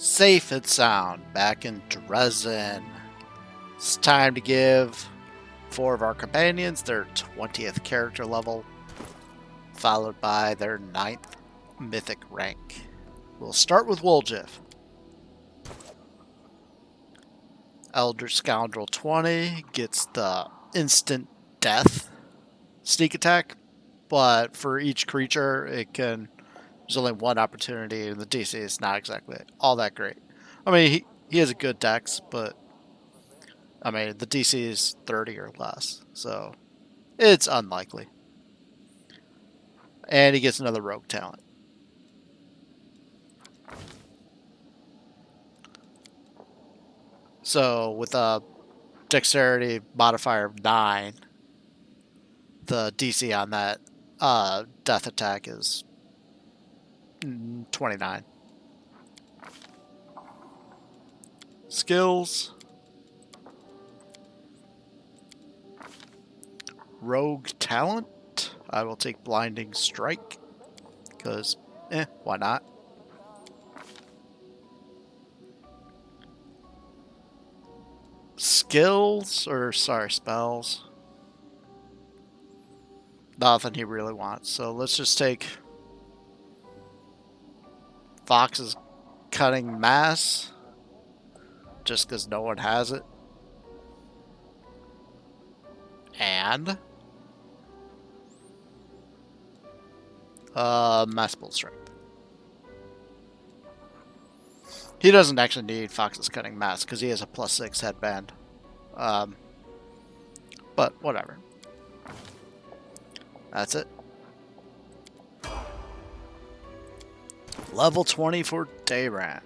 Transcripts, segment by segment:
Safe and sound, back in Dresden. It's time to give 4 of our companions their 20th character level, followed by their 9th Mythic Rank. We'll start with Woljif. Elder Scoundrel 20 gets the instant death sneak attack, but for each creature, there's only one opportunity, and the DC is not exactly all that great. I mean, he has a good dex, but I mean, the DC is 30 or less, so it's unlikely. And he gets another rogue talent. So with a dexterity modifier of 9, the DC on that death attack is 29. Skills. Rogue talent. I will take Blinding Strike. Because, why not? Skills, or sorry, spells. Nothing he really wants. So let's just take Fox's Cutting Mass. Just because no one has it. And Mass Bull Strength. He doesn't actually need Fox's Cutting Mass because he has a +6 headband. But whatever. That's it. Level 20 for Daeran.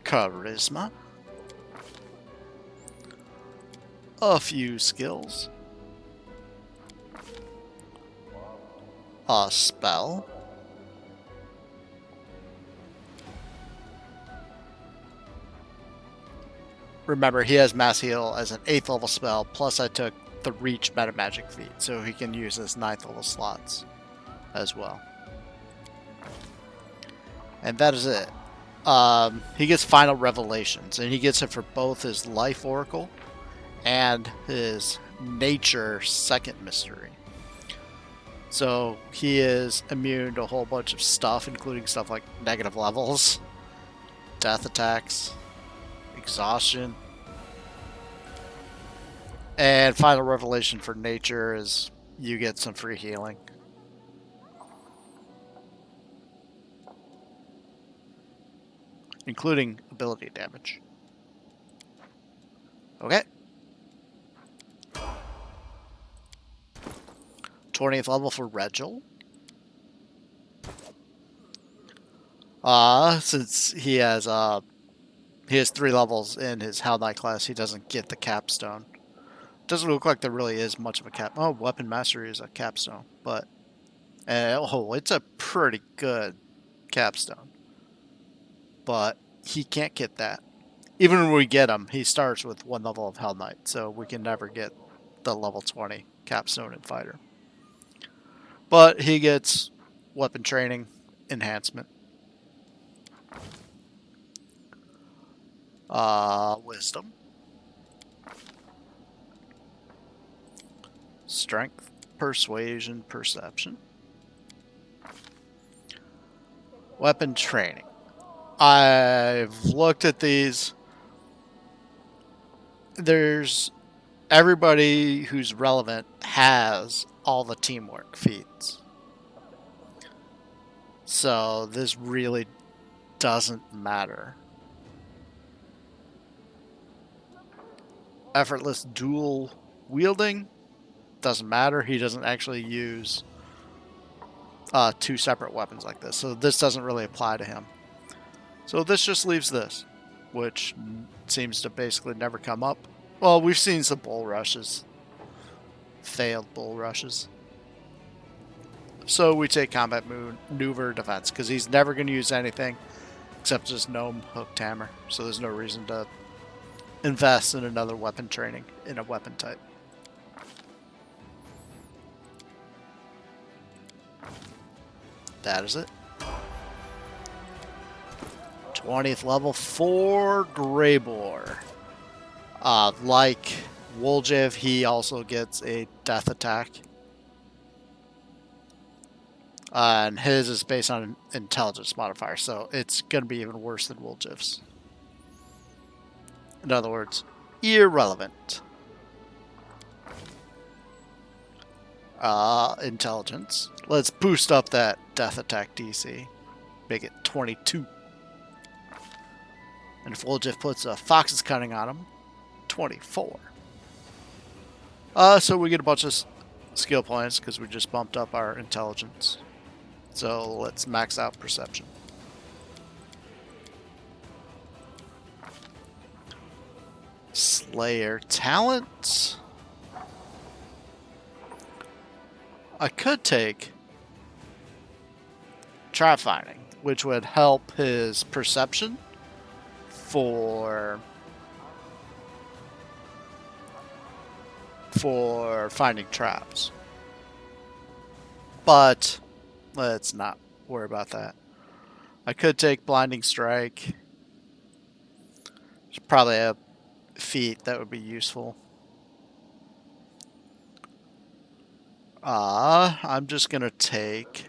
Charisma. A few skills. A spell. Remember, he has Mass Heal as an 8th level spell, plus I took the Reach Meta Magic feat, so he can use his 9th level slots as well. And that is it. He gets Final Revelations, and he gets it for both his Life Oracle and his Nature Second Mystery. So he is immune to a whole bunch of stuff, including stuff like negative levels, death attacks, exhaustion. And Final Revelation for Nature is you get some free healing. Including ability damage. Okay. 20th level for Regill. Since he has 3 levels in his Hell Knight class, he doesn't get the capstone. Doesn't look like there really is much of a cap. Oh, Weapon Mastery is a capstone, but it's a pretty good capstone. But he can't get that. Even when we get him, he starts with 1 level of Hell Knight, so we can never get the level 20 capstone in Fighter. But he gets Weapon Training Enhancement. Wisdom. Strength, Persuasion, Perception. Weapon Training. I've looked at these. There's everybody who's relevant has all the teamwork feats. So this really doesn't matter. Effortless dual wielding doesn't matter. He doesn't actually use 2 separate weapons like this, so this doesn't really apply to him. So this just leaves this, which seems to basically never come up. Well, we've seen some bull rushes. Failed bull rushes. So we take Combat Maneuver Defense, because he's never going to use anything except just Gnome Hooked Hammer. So there's no reason to invest in another weapon training in a weapon type. That is it. 20th level for Greybor. Like Woljif, he also gets a death attack. And his is based on an intelligence modifier, so it's going to be even worse than Woljif's. In other words, irrelevant. Intelligence. Let's boost up that death attack DC. Make it 22. And if Woljif puts a Fox's Cunning on him, 24. So we get a bunch of skill points because we just bumped up our intelligence. So let's max out perception. Slayer talent. I could take trap finding, which would help his perception for finding traps. But let's not worry about that. I could take blinding strike. There's probably a feat that would be useful. I'm just gonna take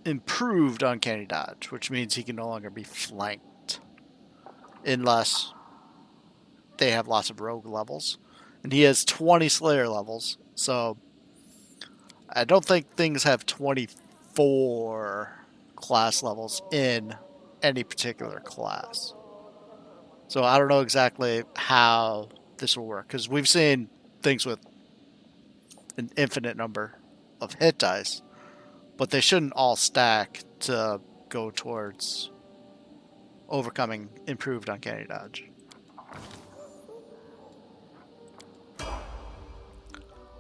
improved uncanny dodge, which means he can no longer be flanked unless they have lots of rogue levels, and he has 20 Slayer levels, so I don't think things have 24 class levels in any particular class. So I don't know exactly how this will work, because we've seen things with an infinite number of hit dice, but they shouldn't all stack to go towards overcoming improved uncanny dodge.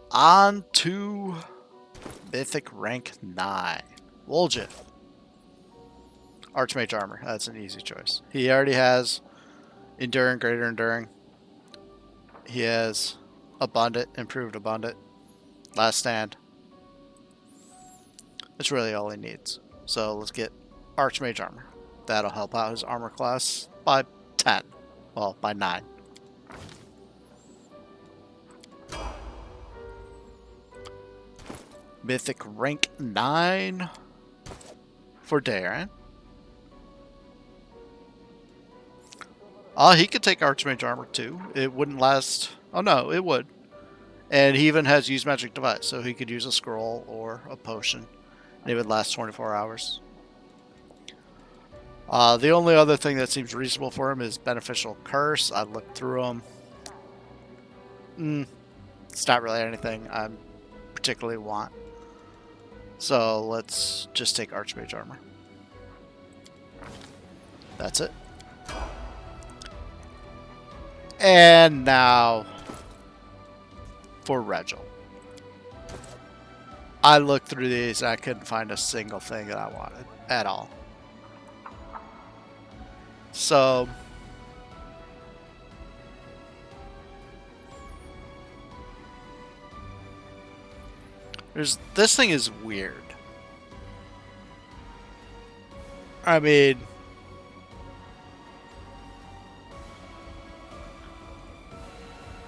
On to Mythic Rank 9. Woljif. Archmage Armor. That's an easy choice. He already has Enduring, Greater Enduring. He has Abundant, Improved Abundant, Last Stand. That's really all he needs. So let's get Archmage Armor. That'll help out his armor class by 10. Well, by 9. Mythic Rank 9 for Daeran. He could take Archmage Armor too. It wouldn't last. Oh no, it would. And he even has Use Magic Device, so he could use a scroll or a potion. And it would last 24 hours. The only other thing that seems reasonable for him is Beneficial Curse. I looked through them. It's not really anything I particularly want. So let's just take Archmage Armor. That's it. And now for Regill. I looked through these and I couldn't find a single thing that I wanted at all. So this thing is weird. I mean,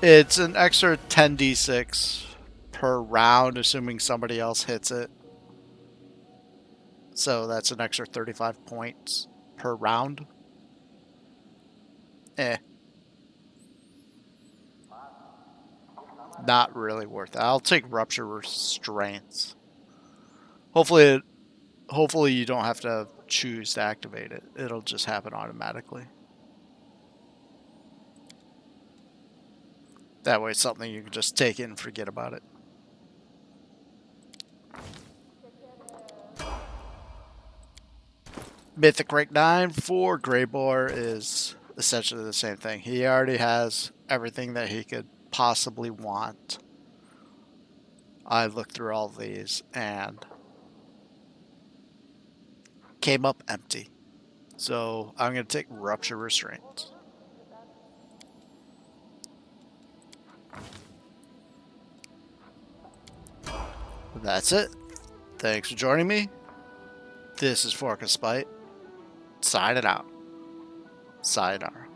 it's an extra 10d6 per round, assuming somebody else hits it. So that's an extra 35 points per round. Not really worth it. I'll take Rupture Restraints. Hopefully you don't have to choose to activate it. It'll just happen automatically. That way it's something you can just take it and forget about it. Mythic Rank 9 for Greybor is essentially the same thing. He already has everything that he could possibly want. I looked through all these and came up empty. So I'm going to take Rupture Restraint. That's it. Thanks for joining me. This is ForkOfSpite. Signing out. Sayonara.